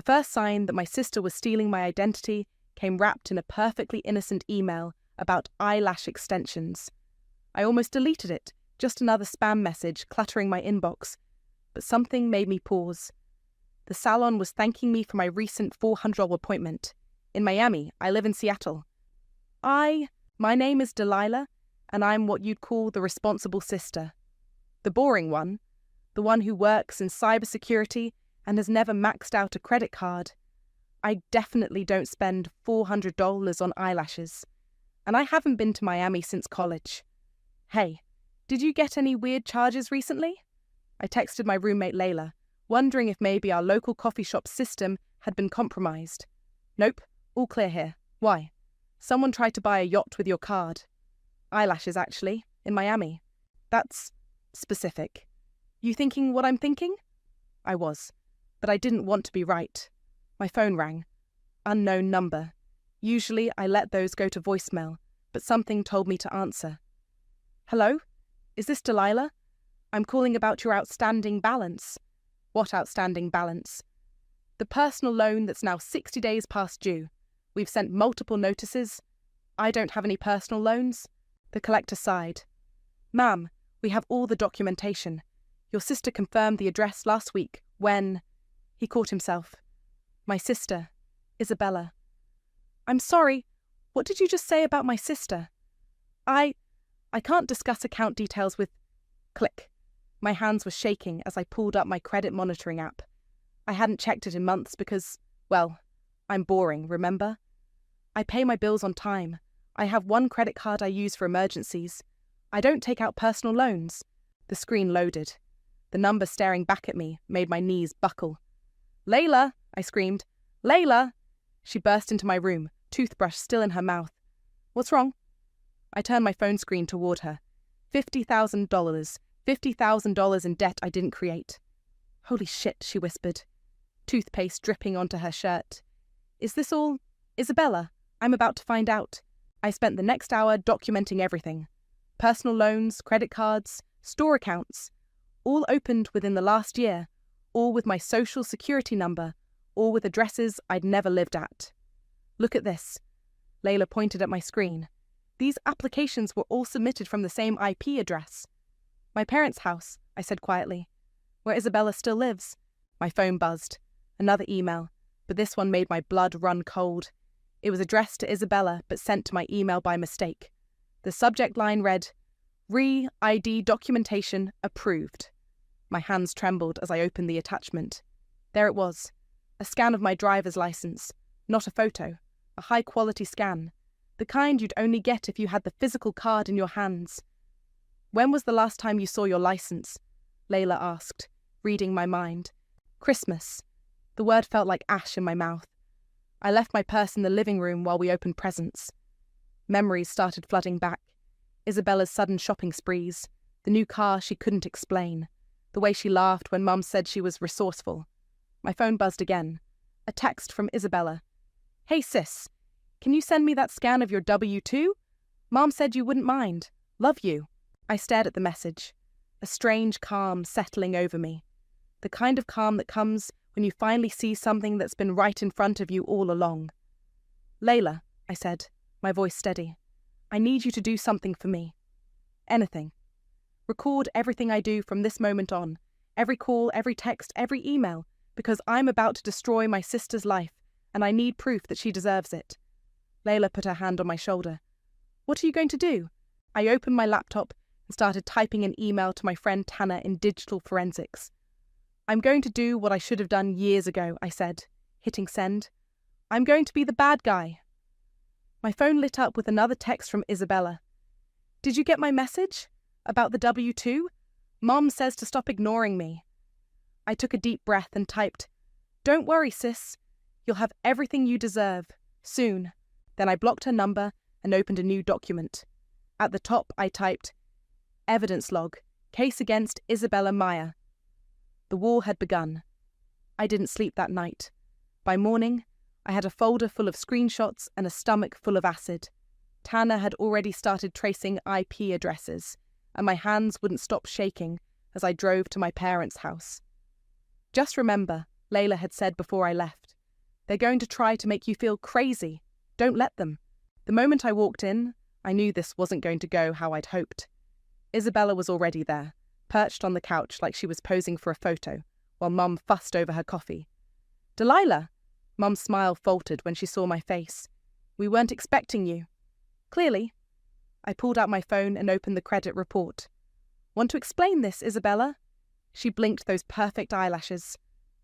first sign that my sister was stealing my identity came wrapped in a perfectly innocent email about eyelash extensions. I almost deleted it, just another spam message cluttering my inbox, but something made me pause. The salon was thanking me for my recent $400 appointment. In Miami, I live in Seattle. My name is Delilah, and I'm what you'd call the responsible sister. The boring one, the one who works in cybersecurity and has never maxed out a credit card. I definitely don't spend $400 on eyelashes, and I haven't been to Miami since college. Hey, did you get any weird charges recently? I texted my roommate Layla, wondering if maybe our local coffee shop system had been compromised. Nope, all clear here. Why? Someone tried to buy a yacht with your card. Eyelashes, actually, in Miami. That's specific. You thinking what I'm thinking? I was, but I didn't want to be right. My phone rang. Unknown number. Usually I let those go to voicemail, but something told me to answer. Hello? Is this Delilah? I'm calling about your outstanding balance. What outstanding balance? The personal loan that's now 60 days past due. We've sent multiple notices. I don't have any personal loans. The collector sighed. Ma'am, we have all the documentation. Your sister confirmed the address last week when... He caught himself. My sister, Isabella. I'm sorry, what did you just say about my sister? I can't discuss account details with... Click. My hands were shaking as I pulled up my credit monitoring app. I hadn't checked it in months because, well, I'm boring, remember? I pay my bills on time. I have one credit card I use for emergencies. I don't take out personal loans. The screen loaded. The number staring back at me made my knees buckle. Layla, I screamed. Layla! She burst into my room, toothbrush still in her mouth. What's wrong? I turned my phone screen toward her. $50,000. $50,000 in debt I didn't create. Holy shit, she whispered. Toothpaste dripping onto her shirt. Is this all... Isabella, I'm about to find out. I spent the next hour documenting everything. Personal loans, credit cards, store accounts. All opened within the last year. All with my social security number. All with addresses I'd never lived at. Look at this. Layla pointed at my screen. These applications were all submitted from the same IP address. My parents' house, I said quietly. Where Isabella still lives. My phone buzzed. Another email, but this one made my blood run cold. It was addressed to Isabella, but sent to my email by mistake. The subject line read, Re-ID documentation approved. My hands trembled as I opened the attachment. There it was. A scan of my driver's license. Not a photo. A high-quality scan. The kind you'd only get if you had the physical card in your hands. When was the last time you saw your license? Layla asked, reading my mind. Christmas. The word felt like ash in my mouth. I left my purse in the living room while we opened presents. Memories started flooding back. Isabella's sudden shopping sprees. The new car she couldn't explain. The way she laughed when Mum said she was resourceful. My phone buzzed again. A text from Isabella. Hey sis, can you send me that scan of your W-2? Mom said you wouldn't mind. Love you. I stared at the message. A strange calm settling over me. The kind of calm that comes when you finally see something that's been right in front of you all along. Layla, I said, my voice steady. I need you to do something for me. Anything. Record everything I do from this moment on. Every call, every text, every email. Because I'm about to destroy my sister's life, and I need proof that she deserves it. Layla put her hand on my shoulder. What are you going to do? I opened my laptop and started typing an email to my friend Tanner in digital forensics. I'm going to do what I should have done years ago, I said, hitting send. I'm going to be the bad guy. My phone lit up with another text from Isabella. Did you get my message? About the W-2? Mom says to stop ignoring me. I took a deep breath and typed, Don't worry, sis. You'll have everything you deserve. Soon. Then I blocked her number and opened a new document. At the top, I typed, Evidence log. Case against Isabella Meyer. The war had begun. I didn't sleep that night. By morning, I had a folder full of screenshots and a stomach full of acid. Tanner had already started tracing IP addresses, and my hands wouldn't stop shaking as I drove to my parents' house. Just remember, Layla had said before I left, They're going to try to make you feel crazy. Don't let them. The moment I walked in, I knew this wasn't going to go how I'd hoped. Isabella was already there, perched on the couch like she was posing for a photo, while Mum fussed over her coffee. "Delilah!" Mum's smile faltered when she saw my face. "We weren't expecting you." "Clearly." I pulled out my phone and opened the credit report. "Want to explain this, Isabella?" She blinked those perfect eyelashes,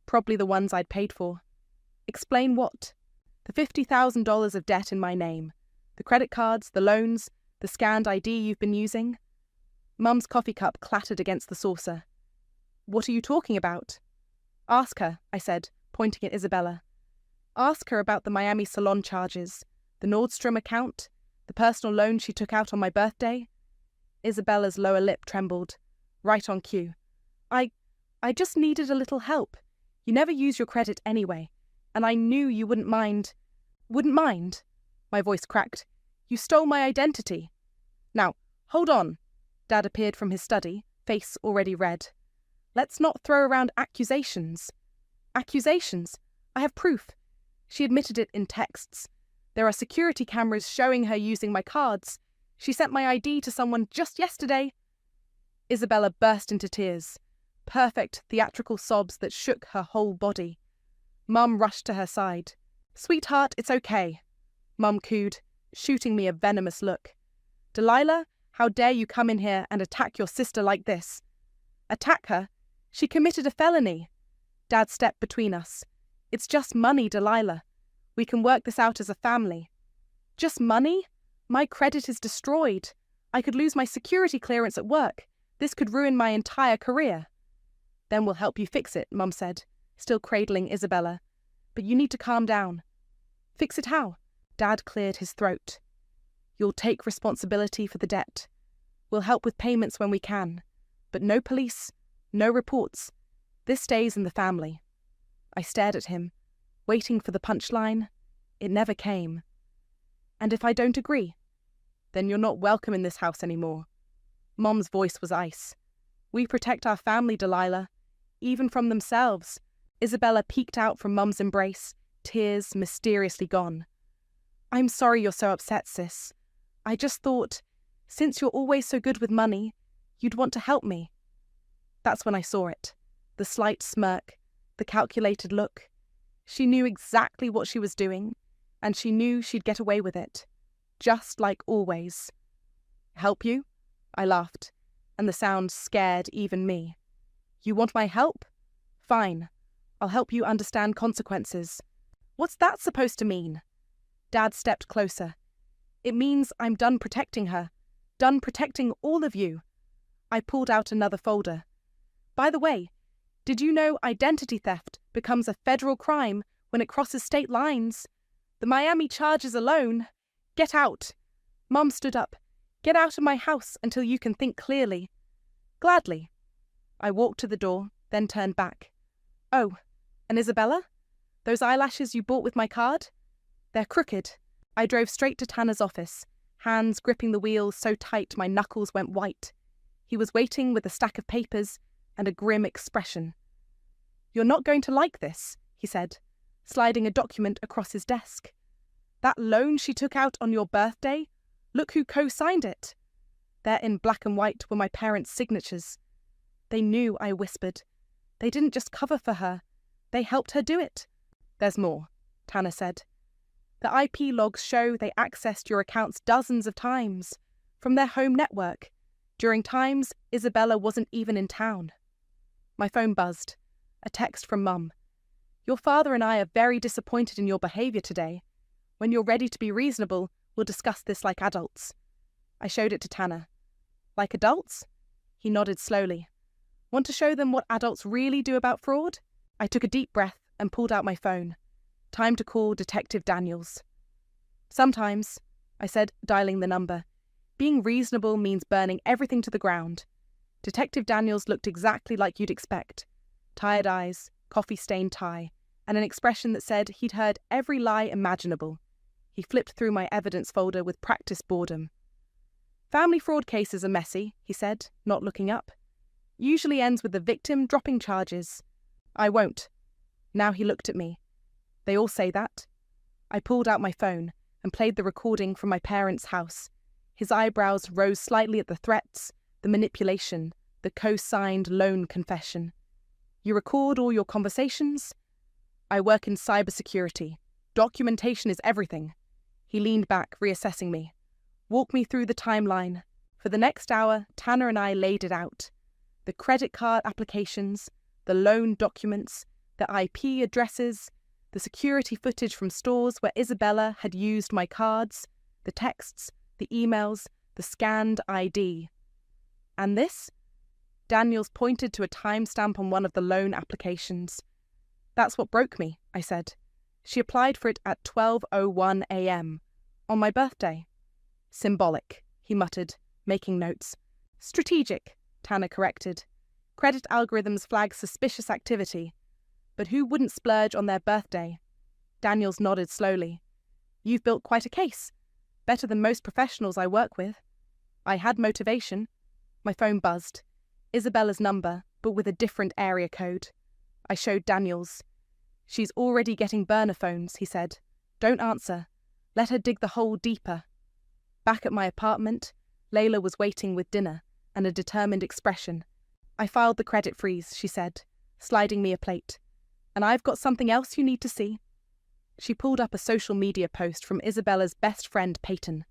probably the ones I'd paid for. "Explain what?" "The $50,000 of debt in my name. The credit cards, the loans, the scanned ID you've been using." Mum's coffee cup clattered against the saucer. "What are you talking about?" "Ask her," I said, pointing at Isabella. "Ask her about the Miami salon charges, the Nordstrom account, the personal loan she took out on my birthday." Isabella's lower lip trembled. Right on cue. I just needed a little help. You never use your credit anyway, and I knew you wouldn't mind." "Wouldn't mind?" My voice cracked. "You stole my identity." "Now, hold on." Dad appeared from his study, face already red. "Let's not throw around accusations." "Accusations? I have proof." She admitted it in texts. "There are security cameras showing her using my cards. She sent my ID to someone just yesterday." Isabella burst into tears. Perfect theatrical sobs that shook her whole body. Mum rushed to her side. "Sweetheart, it's okay," Mum cooed, shooting me a venomous look. "Delilah, how dare you come in here and attack your sister like this?" "Attack her? She committed a felony." Dad stepped between us. "It's just money, Delilah. We can work this out as a family." "Just money? My credit is destroyed. I could lose my security clearance at work. This could ruin my entire career." "Then we'll help you fix it," Mum said, still cradling Isabella. "But you need to calm down." "Fix it how?" Dad cleared his throat. "You'll take responsibility for the debt. We'll help with payments when we can. But no police, no reports. This stays in the family." I stared at him, waiting for the punchline. It never came. "And if I don't agree?" "Then you're not welcome in this house anymore." Mom's voice was ice. "We protect our family, Delilah, even from themselves." Isabella peeked out from Mum's embrace, tears mysteriously gone. "I'm sorry you're so upset, sis. I just thought, since you're always so good with money, you'd want to help me." That's when I saw it. The slight smirk, the calculated look. She knew exactly what she was doing, and she knew she'd get away with it. Just like always. "Help you?" I laughed, and the sound scared even me. "You want my help? Fine. I'll help you understand consequences." "What's that supposed to mean?" Dad stepped closer. "It means I'm done protecting her. Done protecting all of you." I pulled out another folder. "By the way, did you know identity theft becomes a federal crime when it crosses state lines? The Miami charges alone." "Get out." Mum stood up. "Get out of my house until you can think clearly." "Gladly." I walked to the door, then turned back. "Oh, and Isabella? Those eyelashes you bought with my card? They're crooked." I drove straight to Tanner's office, hands gripping the wheels so tight my knuckles went white. He was waiting with a stack of papers and a grim expression. "You're not going to like this," he said, sliding a document across his desk. "That loan she took out on your birthday? Look who co-signed it." There in black and white were my parents' signatures. "They knew," I whispered. "They didn't just cover for her. They helped her do it." "There's more," Tanner said. "The IP logs show they accessed your accounts dozens of times, from their home network, during times Isabella wasn't even in town." My phone buzzed. A text from Mum. "Your father and I are very disappointed in your behaviour today. When you're ready to be reasonable, we'll discuss this like adults." I showed it to Tanner. "Like adults?" He nodded slowly. "Want to show them what adults really do about fraud?" I took a deep breath and pulled out my phone. Time to call Detective Daniels. "Sometimes," I said, dialing the number, "being reasonable means burning everything to the ground." Detective Daniels looked exactly like you'd expect. Tired eyes, coffee-stained tie, and an expression that said he'd heard every lie imaginable. He flipped through my evidence folder with practiced boredom. "Family fraud cases are messy," he said, not looking up. "Usually ends with the victim dropping charges." "I won't." Now he looked at me. They all say that. I pulled out my phone and played the recording from my parents' house. His eyebrows rose slightly at the threats, the manipulation, the co-signed loan confession. You record all your conversations? I work in cybersecurity. Documentation is everything. He leaned back, reassessing me. Walk me through the timeline. For the next hour, Tanner and I laid it out. The credit card applications, the loan documents, the IP addresses, the security footage from stores where Isabella had used my cards, the texts, the emails, the scanned ID. And this? Daniels pointed to a timestamp on one of the loan applications. That's what broke me, I said. She applied for it at 12:01 a.m. on my birthday. Symbolic, he muttered, making notes. Strategic, Tanner corrected. Credit algorithms flag suspicious activity. But who wouldn't splurge on their birthday? Daniels nodded slowly. You've built quite a case. Better than most professionals I work with. I had motivation. My phone buzzed. Isabella's number, but with a different area code. I showed Daniels. She's already getting burner phones, he said. Don't answer. Let her dig the hole deeper. Back at my apartment, Layla was waiting with dinner and a determined expression. I filed the credit freeze, she said, sliding me a plate. And I've got something else you need to see. She pulled up a social media post from Isabella's best friend, Peyton.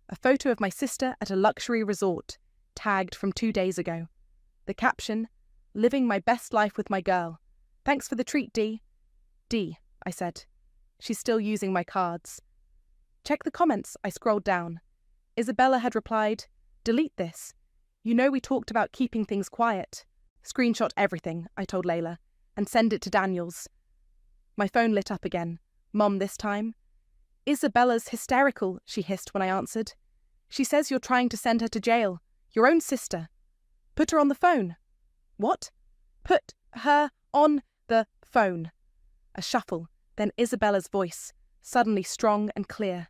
A photo of my sister at a luxury resort, tagged from 2 days ago. The caption, living my best life with my girl. Thanks for the treat, Dee. Dee, I said. She's still using my cards. Check the comments, I scrolled down. Isabella had replied, delete this. You know we talked about keeping things quiet. Screenshot everything, I told Layla, and send it to Daniels. My phone lit up again. Mom this time. Isabella's hysterical, she hissed when I answered. She says you're trying to send her to jail. Your own sister. Put her on the phone. What? Put her on the phone. A shuffle, then Isabella's voice, suddenly strong and clear.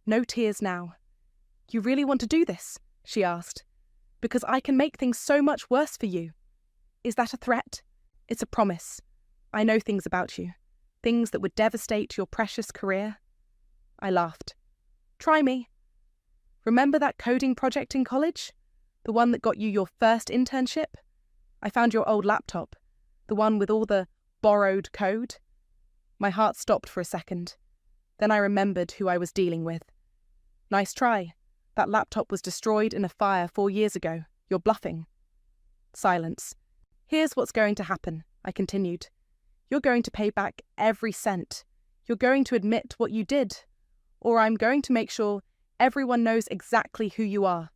No tears now. You really want to do this? She asked. Because I can make things so much worse for you. Is that a threat? It's a promise. I know things about you. Things that would devastate your precious career. I laughed. Try me. Remember that coding project in college? The one that got you your first internship? I found your old laptop. The one with all the borrowed code. My heart stopped for a second. Then I remembered who I was dealing with. Nice try. That laptop was destroyed in a fire 4 years ago. You're bluffing. Silence. Here's what's going to happen, I continued. You're going to pay back every cent. You're going to admit what you did. Or I'm going to make sure everyone knows exactly who you are.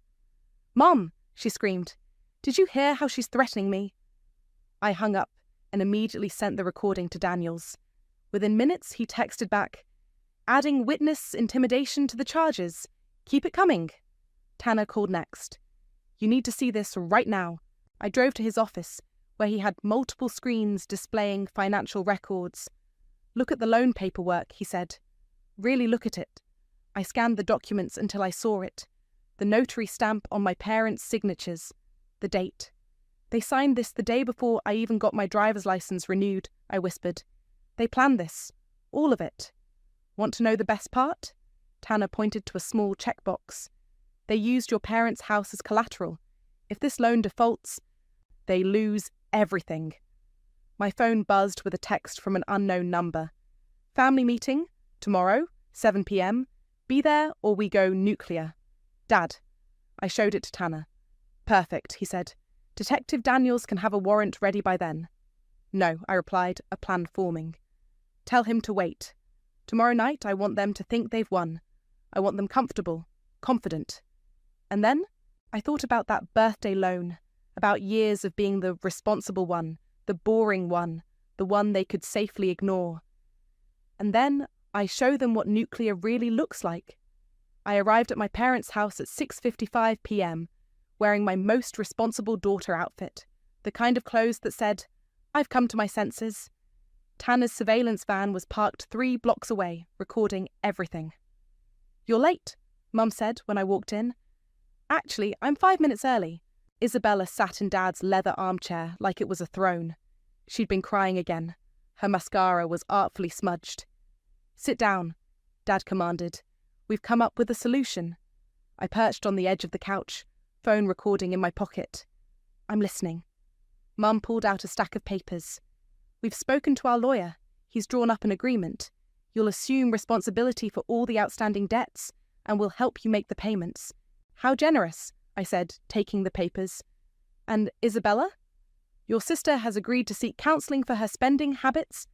Mom, she screamed. Did you hear how she's threatening me? I hung up and immediately sent the recording to Daniels. Within minutes, he texted back, adding witness intimidation to the charges. Keep it coming. Tanner called next. You need to see this right now. I drove to his office, where he had multiple screens displaying financial records. Look at the loan paperwork, he said. Really look at it. I scanned the documents until I saw it. The notary stamp on my parents' signatures. The date. They signed this the day before I even got my driver's license renewed, I whispered. They planned this. All of it. Want to know the best part? Tanner pointed to a small checkbox. They used your parents' house as collateral. If this loan defaults, they lose everything. My phone buzzed with a text from an unknown number. Family meeting, tomorrow, 7 p.m. Be there or we go nuclear. Dad. I showed it to Tanner. Perfect, he said. Detective Daniels can have a warrant ready by then. No, I replied, a plan forming. Tell him to wait. Tomorrow night I want them to think they've won. I want them comfortable, confident. And then I thought about that birthday loan, about years of being the responsible one, the boring one, the one they could safely ignore. And then I show them what nuclear really looks like. I arrived at my parents' house at 6:55 p.m., wearing my most responsible daughter outfit, the kind of clothes that said, I've come to my senses. Tanner's surveillance van was parked 3 blocks away, recording everything. You're late, Mum said when I walked in. Actually, I'm 5 minutes early. Isabella sat in Dad's leather armchair like it was a throne. She'd been crying again. Her mascara was artfully smudged. Sit down, Dad commanded. We've come up with a solution. I perched on the edge of the couch, phone recording in my pocket. I'm listening. Mum pulled out a stack of papers. We've spoken to our lawyer. He's drawn up an agreement. You'll assume responsibility for all the outstanding debts, and we'll help you make the payments. How generous, I said, taking the papers. And Isabella? Your sister has agreed to seek counselling for her spending habits,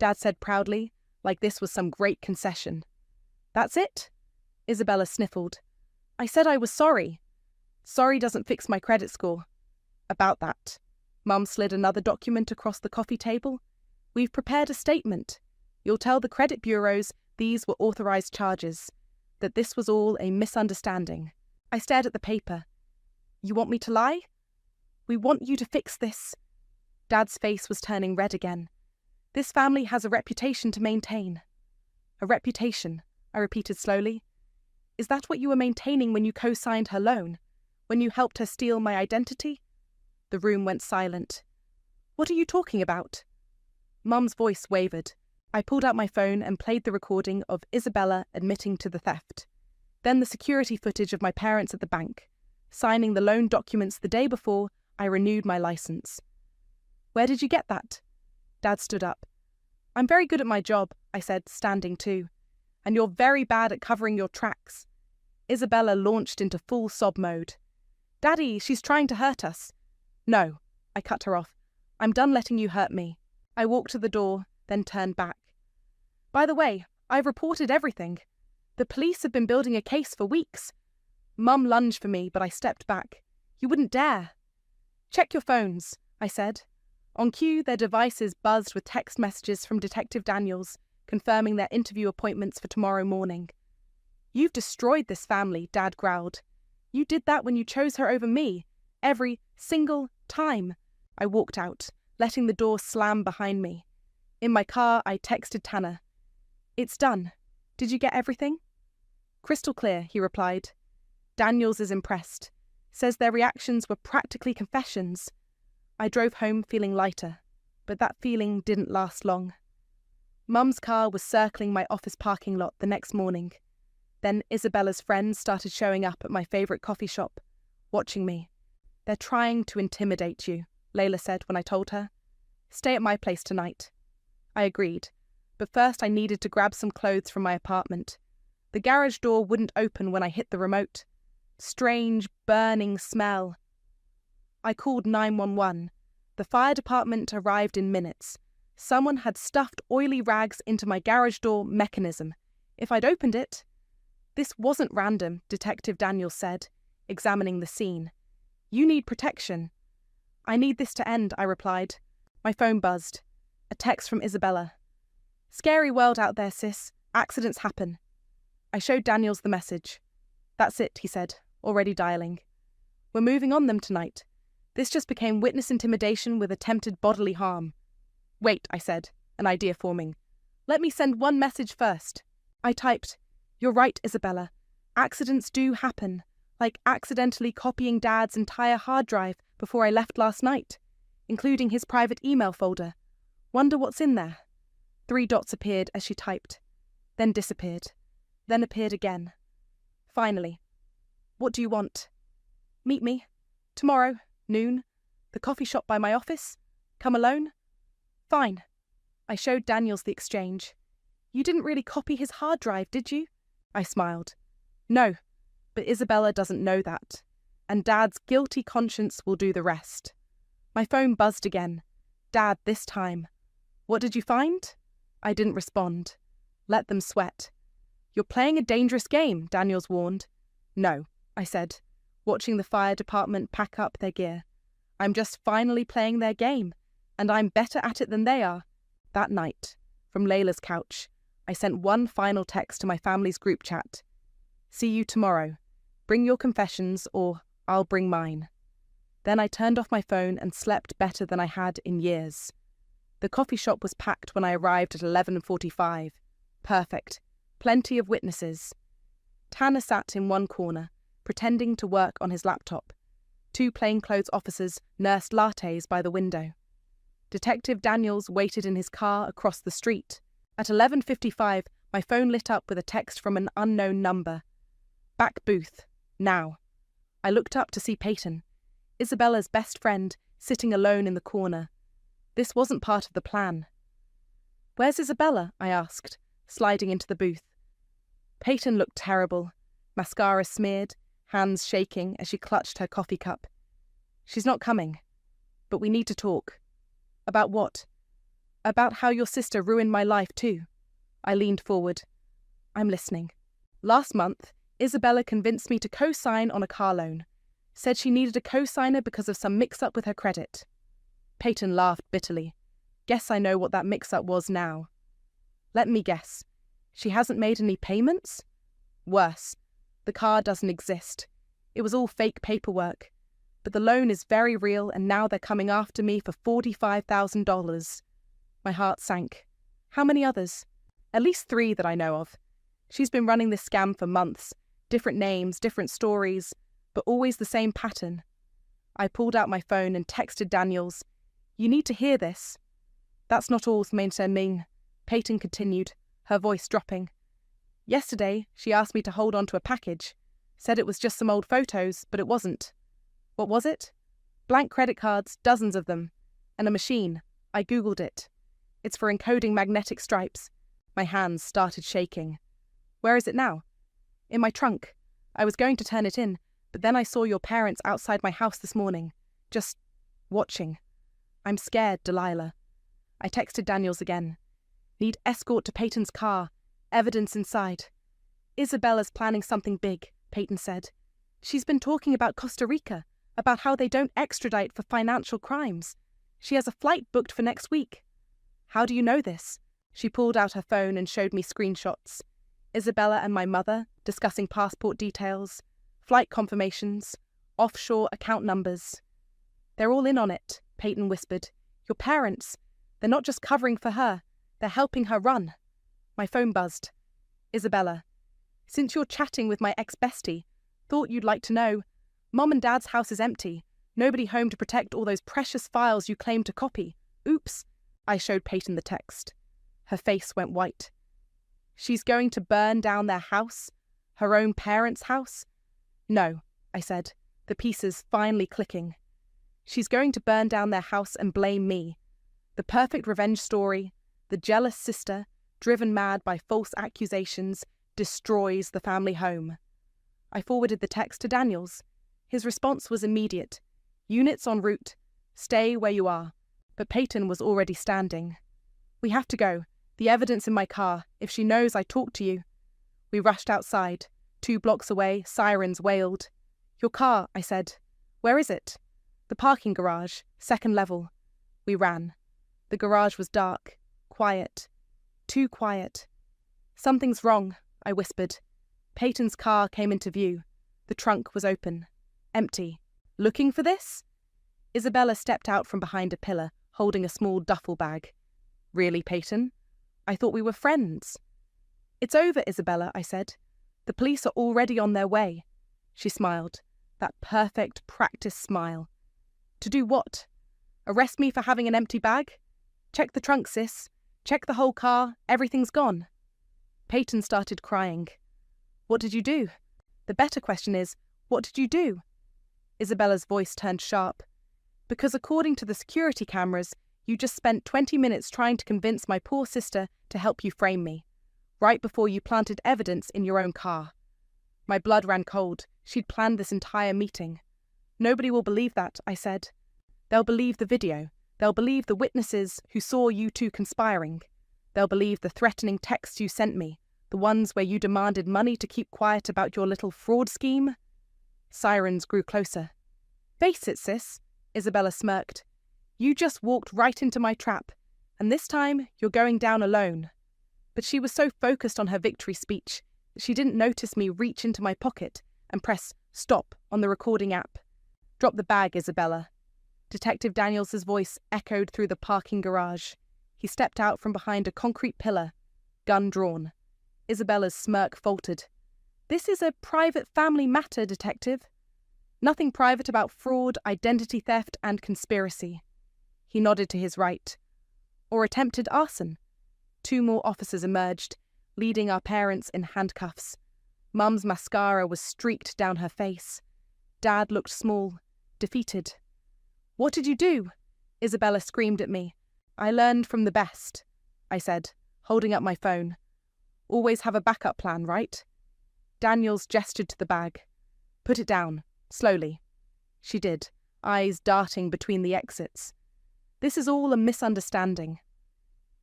Dad said proudly, like this was some great concession. That's it? Isabella sniffled. I said I was sorry. Sorry doesn't fix my credit score. About that. Mum slid another document across the coffee table. We've prepared a statement. You'll tell the credit bureaus these were authorised charges, that this was all a misunderstanding. I stared at the paper. You want me to lie? We want you to fix this. Dad's face was turning red again. This family has a reputation to maintain. A reputation, I repeated slowly. Is that what you were maintaining when you co-signed her loan? When you helped her steal my identity? The room went silent. What are you talking about? Mum's voice wavered. I pulled out my phone and played the recording of Isabella admitting to the theft. Then the security footage of my parents at the bank, signing the loan documents the day before I renewed my license. Where did you get that? Dad stood up. I'm very good at my job, I said, standing too. And you're very bad at covering your tracks. Isabella launched into full sob mode. Daddy, she's trying to hurt us. No, I cut her off. I'm done letting you hurt me. I walked to the door, then turned back. By the way, I've reported everything. The police have been building a case for weeks. Mum lunged for me, but I stepped back. You wouldn't dare. Check your phones, I said. On cue, their devices buzzed with text messages from Detective Daniels, confirming their interview appointments for tomorrow morning. You've destroyed this family, Dad growled. You did that when you chose her over me. Every single time. I walked out, letting the door slam behind me. In my car, I texted Tanner. It's done. Did you get everything? Crystal clear, he replied. Daniels is impressed. Says their reactions were practically confessions. I drove home feeling lighter, but that feeling didn't last long. Mum's car was circling my office parking lot the next morning. Then Isabella's friends started showing up at my favourite coffee shop, watching me. They're trying to intimidate you, Layla said when I told her. Stay at my place tonight. I agreed, but first I needed to grab some clothes from my apartment. The garage door wouldn't open when I hit the remote. Strange, burning smell. I called 911. The fire department arrived in minutes. Someone had stuffed oily rags into my garage door mechanism. If I'd opened it... This wasn't random, Detective Daniels said, examining the scene. You need protection. I need this to end, I replied. My phone buzzed. A text from Isabella. Scary world out there, sis. Accidents happen. I showed Daniels the message. That's it, he said, already dialing. We're moving on them tonight. This just became witness intimidation with attempted bodily harm. Wait, I said, an idea forming. Let me send one message first. I typed, You're right, Isabella. Accidents do happen, like accidentally copying Dad's entire hard drive before I left last night, including his private email folder. Wonder what's in there. 3 dots appeared as she typed, then disappeared, then appeared again. Finally, what do you want? Meet me. Tomorrow, noon. The coffee shop by my office. Come alone? Fine. I showed Daniels the exchange. You didn't really copy his hard drive, did you? I smiled. No, but Isabella doesn't know that, and Dad's guilty conscience will do the rest. My phone buzzed again. Dad this time. What did you find? I didn't respond. Let them sweat. You're playing a dangerous game, Daniels warned. No, I said, watching the fire department pack up their gear. I'm just finally playing their game, and I'm better at it than they are. That night, from Layla's couch, I sent one final text to my family's group chat. See you tomorrow. Bring your confessions or I'll bring mine. Then I turned off my phone and slept better than I had in years. The coffee shop was packed when I arrived at 11:45. Perfect. Plenty of witnesses. Tanner sat in one corner, pretending to work on his laptop. 2 plainclothes officers nursed lattes by the window. Detective Daniels waited in his car across the street. At 11:55, My phone lit up with a text from an unknown number. Back booth. Now. I looked up to see Peyton, Isabella's best friend, sitting alone in the corner. This wasn't part of the plan. "Where's Isabella?" I asked, sliding into the booth. Peyton looked terrible, mascara smeared, hands shaking as she clutched her coffee cup. "She's not coming. But we need to talk." "About what?" "About how your sister ruined my life too." I leaned forward. "I'm listening." "Last month, Isabella convinced me to co-sign on a car loan. Said she needed a co-signer because of some mix-up with her credit." Peyton laughed bitterly. "Guess I know what that mix-up was now." "Let me guess. She hasn't made any payments?" "Worse. The car doesn't exist. It was all fake paperwork. But the loan is very real, and now they're coming after me for $45,000. My heart sank. "How many others?" "At least 3 that I know of. She's been running this scam for months. Different names, different stories, but always the same pattern." I pulled out my phone and texted Daniels. "You need to hear this." "That's not all, Ming," Peyton continued, her voice dropping. "Yesterday, she asked me to hold on to a package. Said it was just some old photos, but it wasn't." "What was it?" "Blank credit cards, dozens of them. And a machine. I googled it. It's for encoding magnetic stripes." My hands started shaking. "Where is it now?" "In my trunk. I was going to turn it in, but then I saw your parents outside my house this morning. Just watching. I'm scared, Delilah." I texted Daniels again. "Need escort to Peyton's car. Evidence inside." "Isabella's planning something big," Peyton said. "She's been talking about Costa Rica, about how they don't extradite for financial crimes. She has a flight booked for next week." "How do you know this?" She pulled out her phone and showed me screenshots. Isabella and my mother discussing passport details, flight confirmations, offshore account numbers. "They're all in on it," Peyton whispered. "Your parents. They're not just covering for her. They're helping her run." My phone buzzed. "Isabella, since you're chatting with my ex-bestie, thought you'd like to know. Mom and Dad's house is empty. Nobody home to protect all those precious files you claim to copy. Oops." I showed Peyton the text. Her face went white. "She's going to burn down their house? Her own parents' house?" "No," I said, the pieces finally clicking. "She's going to burn down their house and blame me. The perfect revenge story, the jealous sister, driven mad by false accusations, destroys the family home." I forwarded the text to Daniels. His response was immediate. "Units en route. Stay where you are." But Peyton was already standing. "We have to go. The evidence in my car. If she knows I talked to you." We rushed outside. 2 blocks away, sirens wailed. "Your car," I said. "Where is it?" "The parking garage, 2nd level." We ran. The garage was dark, quiet. Too quiet. "Something's wrong," I whispered. Peyton's car came into view. The trunk was open. Empty. "Looking for this?" Isabella stepped out from behind a pillar, holding a small duffel bag. "Really, Peyton? I thought we were friends." "It's over, Isabella," I said. "The police are already on their way." She smiled. That perfect practice smile. "To do what? Arrest me for having an empty bag? Check the trunk, sis. Check the whole car. Everything's gone." Peyton started crying. "What did you do?" "The better question is, what did you do?" Isabella's voice turned sharp. "Because according to the security cameras, you just spent 20 minutes trying to convince my poor sister to help you frame me, right before you planted evidence in your own car." My blood ran cold. She'd planned this entire meeting. "Nobody will believe that," I said. "They'll believe the video. They'll believe the witnesses who saw you two conspiring. They'll believe the threatening texts you sent me, the ones where you demanded money to keep quiet about your little fraud scheme." Sirens grew closer. "Face it, sis," Isabella smirked. "You just walked right into my trap, and this time you're going down alone." But she was so focused on her victory speech that she didn't notice me reach into my pocket and press stop on the recording app. "Drop the bag, Isabella." Detective Daniels' voice echoed through the parking garage. He stepped out from behind a concrete pillar, gun drawn. Isabella's smirk faltered. "This is a private family matter, Detective. Nothing private about fraud, identity theft, and conspiracy." He nodded to his right. "Or attempted arson." 2 more officers emerged. leading our parents in handcuffs. Mum's mascara was streaked down her face. Dad looked small, defeated. "What did you do?" Isabella screamed at me. "I learned from the best," I said, holding up my phone. "Always have a backup plan, right?" Daniels gestured to the bag. "Put it down, slowly." She did, eyes darting between the exits. "This is all a misunderstanding."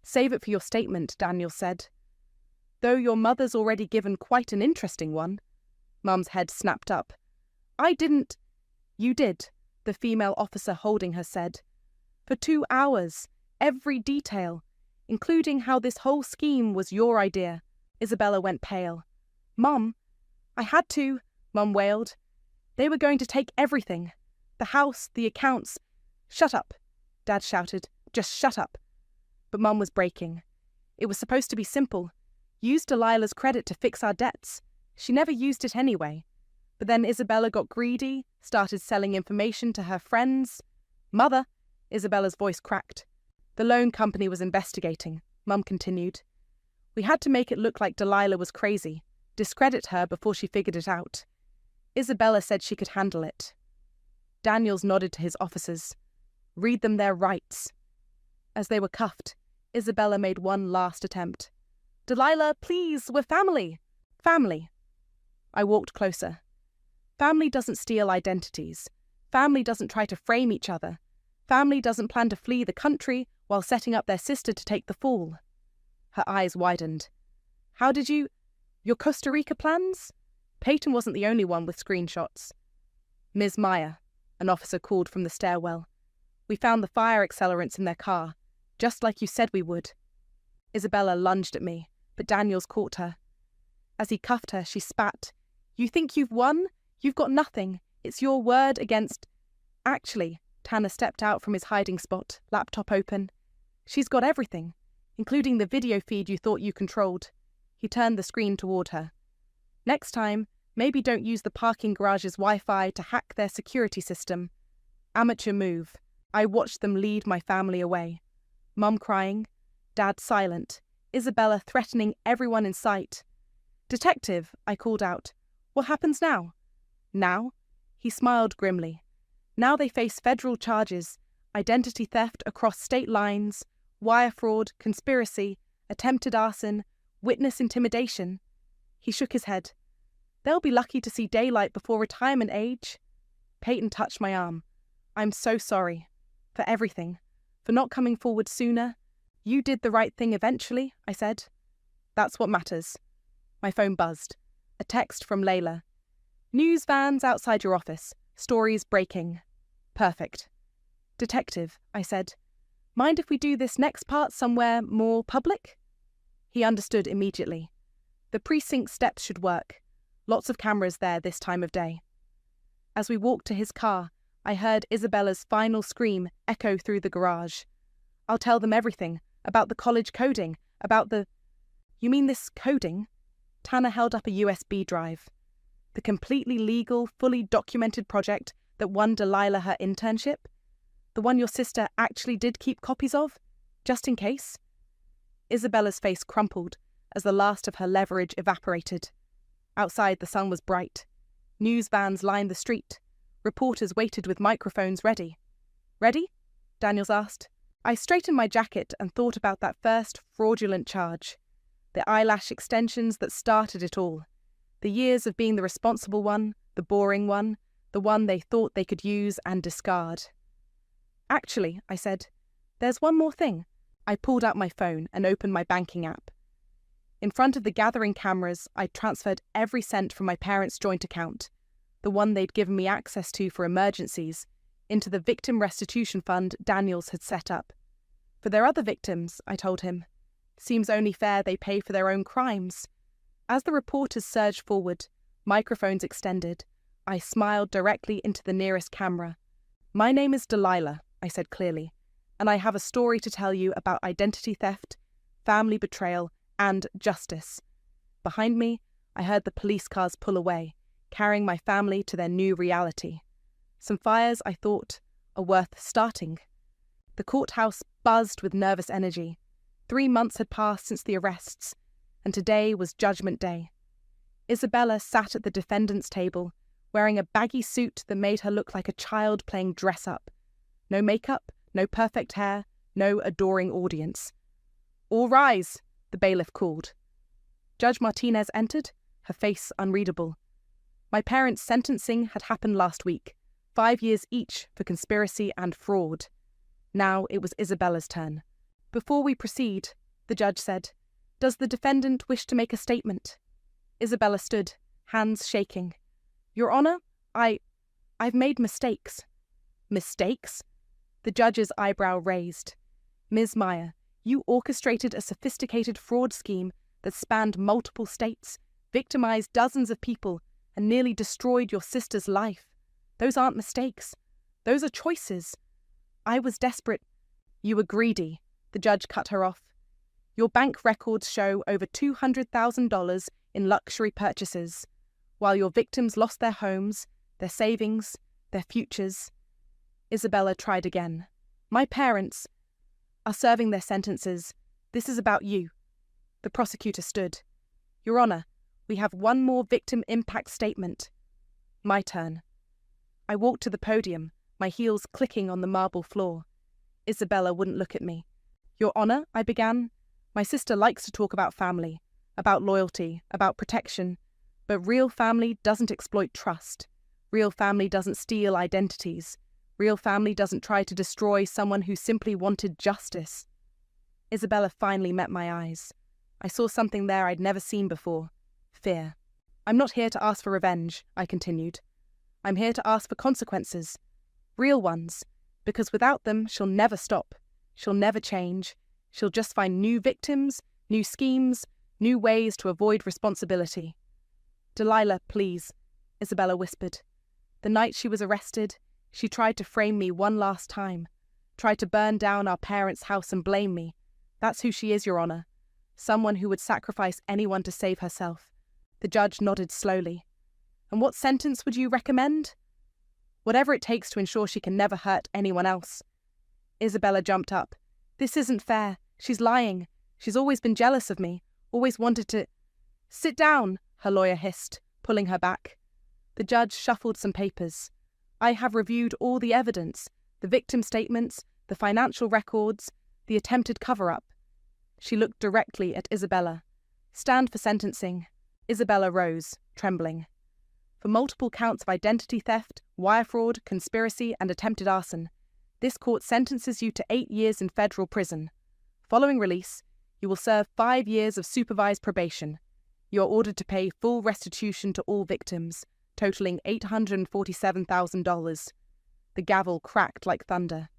"Save it for your statement," Daniels said. "Though your mother's already given quite an interesting one." Mum's head snapped up. "I didn't—" "You did," the female officer holding her said. "For 2 hours, every detail, including how this whole scheme was your idea." Isabella went pale. "Mum, I had to," Mum wailed. "They were going to take everything. The house, the accounts." "Shut up," Dad shouted. "Just shut up." But Mum was breaking. "It was supposed to be simple. Use Delilah's credit to fix our debts. She never used it anyway. But then Isabella got greedy, started selling information to her friends." "Mother," Isabella's voice cracked. "The loan company was investigating," Mum continued. "We had to make it look like Delilah was crazy, discredit her before she figured it out. Isabella said she could handle it." Daniels nodded to his officers. "Read them their rights." As they were cuffed, Isabella made one last attempt. "Delilah, please, we're family." "Family." I walked closer. "Family doesn't steal identities. Family doesn't try to frame each other. Family doesn't plan to flee the country while setting up their sister to take the fall." Her eyes widened. "How did you— your Costa Rica plans?" Peyton wasn't the only one with screenshots. "Ms. Meyer," an officer called from the stairwell. "We found the fire accelerants in their car, just like you said we would." Isabella lunged at me, but Daniels caught her. As he cuffed her, she spat. "You think you've won? You've got nothing. It's your word against—" "Actually," Tanner stepped out from his hiding spot, laptop open. "She's got everything, including the video feed you thought you controlled." He turned the screen toward her. "Next time, maybe don't use the parking garage's Wi-Fi to hack their security system." Amateur move. I watched them lead my family away. Mum crying, Dad silent, Isabella threatening everyone in sight. "Detective," I called out. "What happens now?" "Now?" He smiled grimly. "Now they face federal charges, identity theft across state lines, wire fraud, conspiracy, attempted arson, witness intimidation." He shook his head. "They'll be lucky to see daylight before retirement age." Peyton touched my arm. "I'm so sorry. For everything. For not coming forward sooner. You did the right thing eventually," I said. "That's what matters." My phone buzzed. A text from Layla. "News vans outside your office. Stories breaking." "Perfect." "Detective," I said. "Mind if we do this next part somewhere more public?" He understood immediately. The precinct steps should work. Lots of cameras there this time of day. As we walked to his car, I heard Isabella's final scream echo through the garage. "I'll tell them everything. About the college coding. About the—" "You mean this coding?" Tanner held up a USB drive. "The completely legal, fully documented project that won Delilah her internship? The one your sister actually did keep copies of? Just in case?" Isabella's face crumpled as the last of her leverage evaporated. Outside, the sun was bright. News vans lined the street. Reporters waited with microphones ready. "Ready?" Daniels asked. I straightened my jacket and thought about that first fraudulent charge. The eyelash extensions that started it all. The years of being the responsible one, the boring one, the one they thought they could use and discard. "Actually," I said, "there's one more thing." I pulled out my phone and opened my banking app. In front of the gathering cameras, I transferred every cent from my parents' joint account, the one they'd given me access to for emergencies, into the victim restitution fund Daniels had set up. "For their other victims," I told him. "Seems only fair they pay for their own crimes." As the reporters surged forward, microphones extended, I smiled directly into the nearest camera. "My name is Delilah," I said clearly, "and I have a story to tell you about identity theft, family betrayal, and justice." Behind me, I heard the police cars pull away, carrying my family to their new reality. Some fires, I thought, are worth starting. The courthouse buzzed with nervous energy. 3 months had passed since the arrests. and today was Judgment Day. Isabella sat at the defendant's table, wearing a baggy suit that made her look like a child playing dress-up. No makeup, no perfect hair, no adoring audience. "All rise," the bailiff called. Judge Martinez entered, her face unreadable. My parents' sentencing had happened last week, 5 years each for conspiracy and fraud. Now it was Isabella's turn. "Before we proceed," the judge said, "does the defendant wish to make a statement?" Isabella stood, hands shaking. "Your Honor, I've made mistakes." "Mistakes?" The judge's eyebrow raised. "Ms. Meyer, you orchestrated a sophisticated fraud scheme that spanned multiple states, victimized dozens of people, and nearly destroyed your sister's life. Those aren't mistakes. Those are choices. I was desperate." "You were greedy," the judge cut her off. "Your bank records show over $200,000 in luxury purchases, while your victims lost their homes, their savings, their futures." Isabella tried again. "My parents are serving their sentences. This is about you." The prosecutor stood. "Your Honor, we have one more victim impact statement." My turn. I walked to the podium, my heels clicking on the marble floor. Isabella wouldn't look at me. "Your Honor," I began, "my sister likes to talk about family, about loyalty, about protection, but real family doesn't exploit trust. Real family doesn't steal identities. Real family doesn't try to destroy someone who simply wanted justice." Isabella finally met my eyes. I saw something there I'd never seen before. Fear. "I'm not here to ask for revenge," I continued. "I'm here to ask for consequences. Real ones. Because without them, she'll never stop. She'll never change. She'll just find new victims, new schemes, new ways to avoid responsibility." "Delilah, please," Isabella whispered. "The night she was arrested, she tried to frame me one last time. Tried to burn down our parents' house and blame me. That's who she is, Your Honor. Someone who would sacrifice anyone to save herself." The judge nodded slowly. "And what sentence would you recommend?" "Whatever it takes to ensure she can never hurt anyone else." Isabella jumped up. "This isn't fair. She's lying. She's always been jealous of me. Always wanted to—" "Sit down," her lawyer hissed, pulling her back. The judge shuffled some papers. "I have reviewed all the evidence, the victim statements, the financial records, the attempted cover-up." She looked directly at Isabella. "Stand for sentencing." Isabella rose, trembling. "For multiple counts of identity theft, wire fraud, conspiracy, and attempted arson, this court sentences you to 8 years in federal prison. Following release, you will serve 5 years of supervised probation. You are ordered to pay full restitution to all victims, totaling $847,000. The gavel cracked like thunder.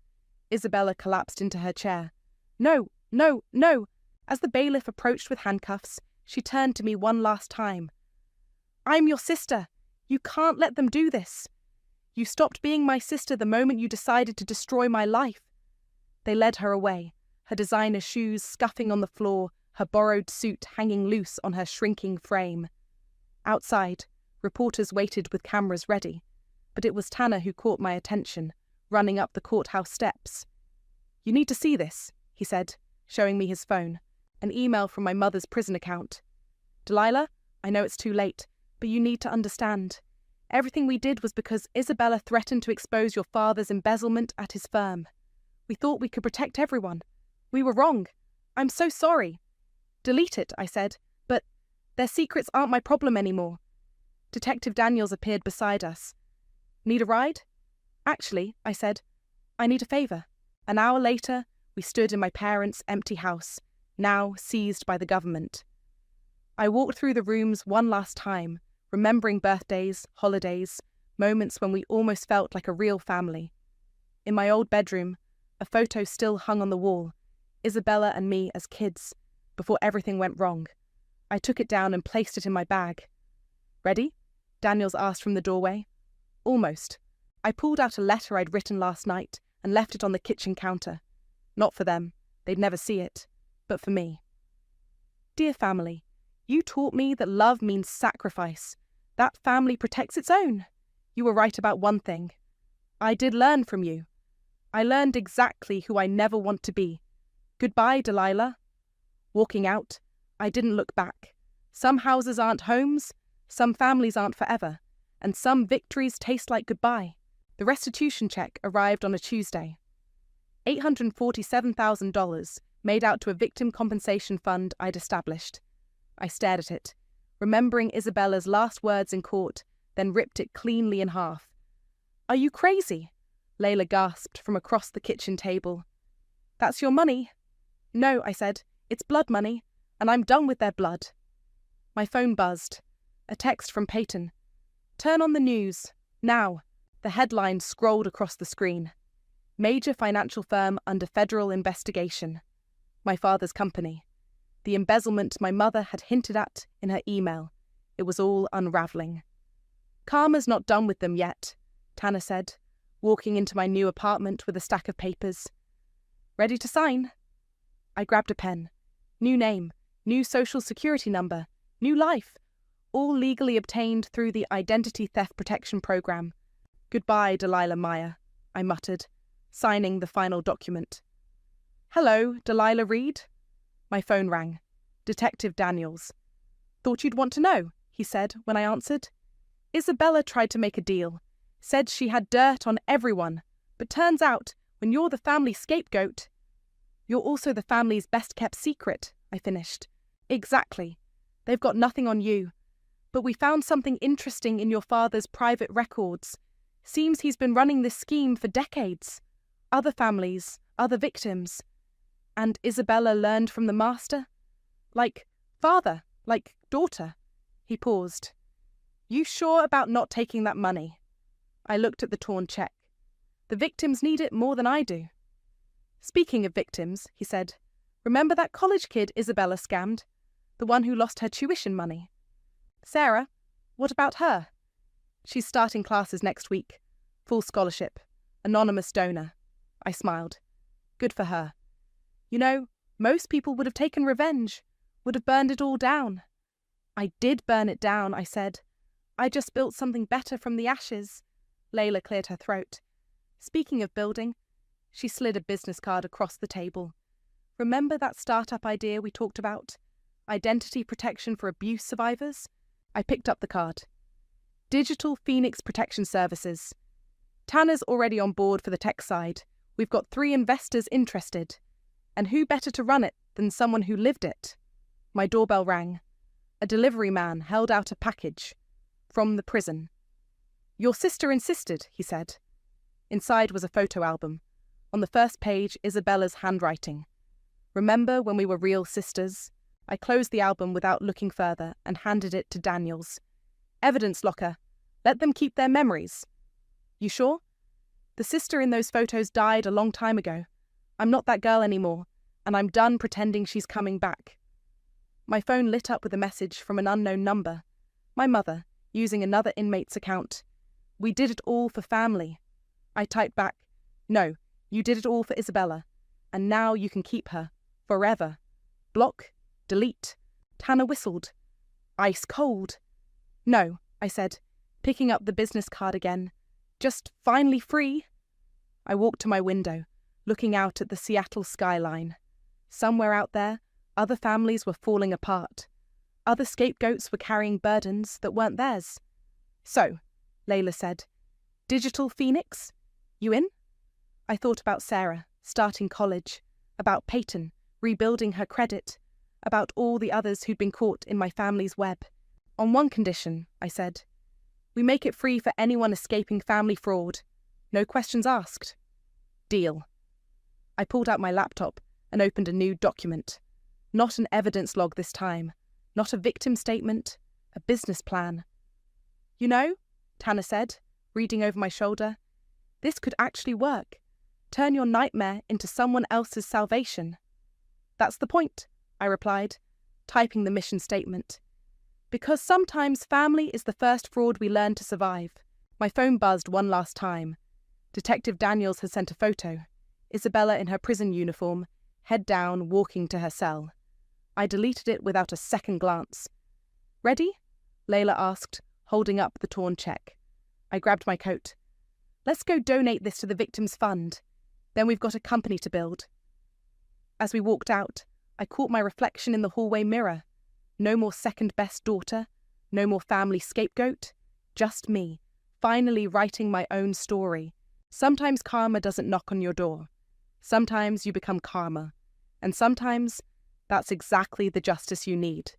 Isabella collapsed into her chair. "No, no, no!" As the bailiff approached with handcuffs, she turned to me one last time. "I'm your sister. You can't let them do this. You stopped being my sister the moment you decided to destroy my life." They led her away, her designer shoes scuffing on the floor, her borrowed suit hanging loose on her shrinking frame. Outside, reporters waited with cameras ready, but it was Tanner who caught my attention, running up the courthouse steps. "You need to see this," he said, showing me his phone, an email from my mother's prison account. "Delilah, I know it's too late, but you need to understand. Everything we did was because Isabella threatened to expose your father's embezzlement at his firm. We thought we could protect everyone. We were wrong. I'm so sorry." "Delete it," I said, "but their secrets aren't my problem anymore." Detective Daniels appeared beside us. "Need a ride?" "Actually," I said, "I need a favour." An hour later, we stood in my parents' empty house, now seized by the government. I walked through the rooms one last time, remembering birthdays, holidays, moments when we almost felt like a real family. In my old bedroom, a photo still hung on the wall, Isabella and me as kids, before everything went wrong. I took it down and placed it in my bag. "Ready?" Daniels asked from the doorway. "Almost." I pulled out a letter I'd written last night and left it on the kitchen counter. Not for them, they'd never see it, but for me. "Dear family, you taught me that love means sacrifice, that family protects its own. You were right about one thing. I did learn from you. I learned exactly who I never want to be. Goodbye, Delilah." Walking out, I didn't look back. Some houses aren't homes, some families aren't forever, and some victories taste like goodbye. The restitution check arrived on a Tuesday. $847,000 made out to a victim compensation fund I'd established. I stared at it, remembering Isabella's last words in court, then ripped it cleanly in half. "Are you crazy?" Layla gasped from across the kitchen table. "That's your money." "No," I said. "It's blood money, and I'm done with their blood." My phone buzzed. A text from Peyton. "Turn on the news. Now." The headline scrolled across the screen. "Major financial firm under federal investigation." My father's company. The embezzlement my mother had hinted at in her email. It was all unravelling. "Karma's not done with them yet," Tanner said, walking into my new apartment with a stack of papers. "Ready to sign?" I grabbed a pen. New name, new social security number, new life, all legally obtained through the Identity Theft Protection Program. "Goodbye, Delilah Meyer," I muttered, signing the final document. "Hello, Delilah Reed?" My phone rang. Detective Daniels. "Thought you'd want to know," he said when I answered. "Isabella tried to make a deal. Said she had dirt on everyone, but turns out, when you're the family scapegoat—" "You're also the family's best-kept secret," I finished. "Exactly. They've got nothing on you. But we found something interesting in your father's private records. Seems he's been running this scheme for decades. Other families, other victims. And Isabella learned from the master? Like father, like daughter." He paused. "You sure about not taking that money?" I looked at the torn check. "The victims need it more than I do." "Speaking of victims," he said, "remember that college kid Isabella scammed? The one who lost her tuition money? Sarah, what about her?" "She's starting classes next week. Full scholarship. Anonymous donor." I smiled. "Good for her. You know, most people would have taken revenge, would have burned it all down." "I did burn it down," I said. "I just built something better from the ashes." Layla cleared her throat. "Speaking of building," she slid a business card across the table. "Remember that startup idea we talked about? Identity protection for abuse survivors?" I picked up the card. "Digital Phoenix Protection Services. Tanner's already on board for the tech side. We've got 3 investors interested. And who better to run it than someone who lived it?" My doorbell rang. A delivery man held out a package. From the prison. "Your sister insisted," he said. Inside was a photo album. On the first page, Isabella's handwriting. "Remember when we were real sisters?" I closed the album without looking further and handed it to Daniels. "Evidence locker. Let them keep their memories." "You sure?" "The sister in those photos died a long time ago. I'm not that girl anymore, and I'm done pretending she's coming back." My phone lit up with a message from an unknown number. My mother, using another inmate's account. "We did it all for family." I typed back, "No, you did it all for Isabella. And now you can keep her. Forever. Block. Delete." Tanner whistled. "Ice cold." "No," I said, picking up the business card again. "Just finally free." I walked to my window, looking out at the Seattle skyline. Somewhere out there, other families were falling apart. Other scapegoats were carrying burdens that weren't theirs. "So," Layla said, "Digital Phoenix? You in?" I thought about Sarah, starting college, about Peyton, rebuilding her credit, about all the others who'd been caught in my family's web. "On one condition," I said. "We make it free for anyone escaping family fraud. No questions asked." "Deal." I pulled out my laptop and opened a new document. Not an evidence log this time. Not a victim statement. A business plan. "You know," Tanner said, reading over my shoulder, "this could actually work. Turn your nightmare into someone else's salvation." "That's the point," I replied, typing the mission statement. "Because sometimes family is the first fraud we learn to survive." My phone buzzed one last time. Detective Daniels had sent a photo. Isabella in her prison uniform, head down, walking to her cell. I deleted it without a second glance. "Ready?" Layla asked, holding up the torn check. I grabbed my coat. "Let's go donate this to the victims' fund. Then we've got a company to build." As we walked out, I caught my reflection in the hallway mirror. No more second best daughter, no more family scapegoat, just me, finally writing my own story. Sometimes karma doesn't knock on your door. Sometimes you become karma. And sometimes that's exactly the justice you need.